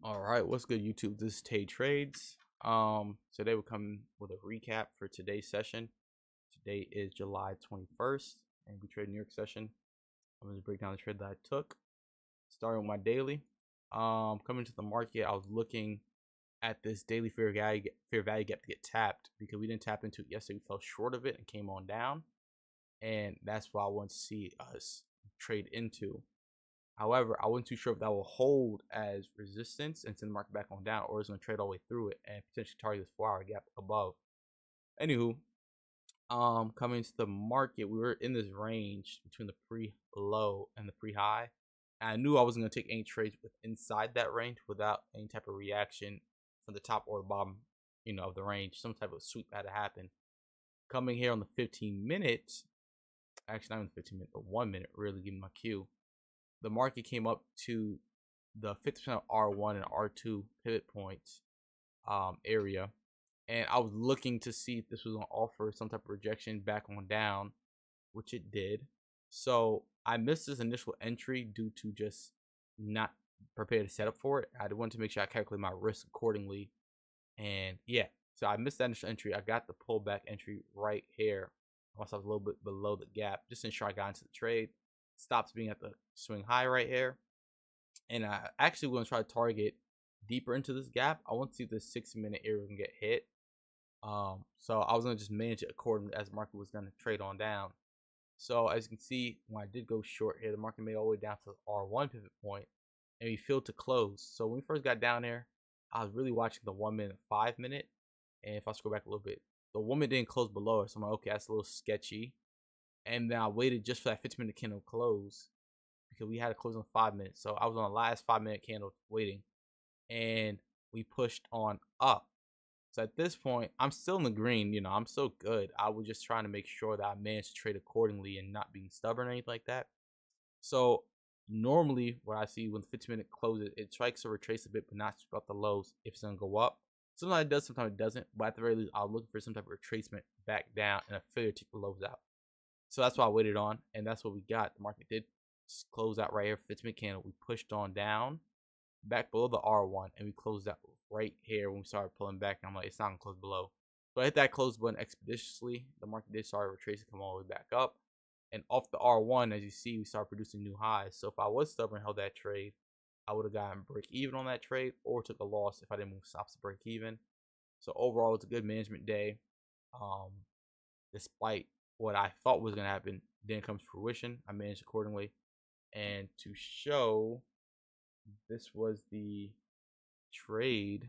All right, what's good, YouTube? This is Tay Trades. Today we're coming with a recap for today's session. Today is July 21st, and we trade New York session. I'm going to break down the trade that I took, starting with my daily. Coming to the market, I was looking at this daily fair value gap to get tapped because we didn't tap into it yesterday. We fell short of it and came on down, and that's what I want to see us trade into. However, I wasn't too sure if that will hold as resistance and send the market back on down, or it's going to trade all the way through it and potentially target this 4-hour gap above. Anywho, coming to the market, we were in this range between the pre-low and the pre-high. And I knew I wasn't going to take any trades with inside that range without any type of reaction from the top or the bottom, of the range. Some type of sweep had to happen. Coming here on the 15 minutes, actually not even 15 minutes, but 1 minute, really giving my cue. The market came up to the 50% R1 and R2 pivot points area, and I was looking to see if this was going to offer some type of rejection back on down, which it did. So I missed this initial entry due to just not prepared to set up for it. I wanted to make sure I calculate my risk accordingly, and yeah, so I missed that initial entry. I got the pullback entry right here once I was a little bit below the gap, just to ensure I got into the trade. Stops being at the swing high right here, and I actually want to try to target deeper into this gap. I want to see if this 6-minute area can get hit. So I was gonna just manage it accordingly as the market was gonna trade on down. So as you can see, when I did go short here, the market made all the way down to the R1 pivot point, and we failed to close. So when we first got down there, I was really watching the 1 minute, 5 minute, and if I scroll back a little bit, the 1 minute didn't close below it. So I'm like, okay, that's a little sketchy. And then I waited just for that 15-minute candle to close because we had to close in 5 minutes. So I was on the last 5-minute candle waiting, and we pushed on up. So at this point, I'm still in the green. I'm still good. I was just trying to make sure that I managed to trade accordingly and not being stubborn or anything like that. So normally, what I see when the 15-minute closes, it strikes to retrace a bit, but not about the lows if it's gonna go up. Sometimes it does, sometimes it doesn't. But at the very least, I was looking for some type of retracement back down and a failure to take the lows out. So that's why I waited on, and that's what we got. The market did close out right here, 15-minute candle. We pushed on down, back below the R1, and we closed out right here when we started pulling back. And I'm like, it's not gonna close below. So I hit that close button expeditiously. The market did start retracing, come all the way back up, and off the R1, as you see, we started producing new highs. So if I was stubborn, held that trade, I would have gotten break even on that trade, or took a loss if I didn't move stops to break even. So overall, it's a good management day. Despite what I thought was going to happen didn't come to fruition. I managed accordingly. And to show, this was the trade.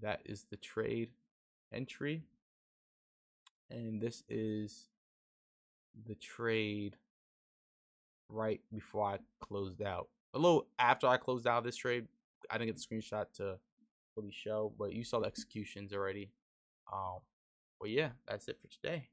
That is the trade entry. And this is the trade right before I closed out. A little after I closed out this trade, I didn't get the screenshot to really show, but you saw the executions already. But yeah, that's it for today.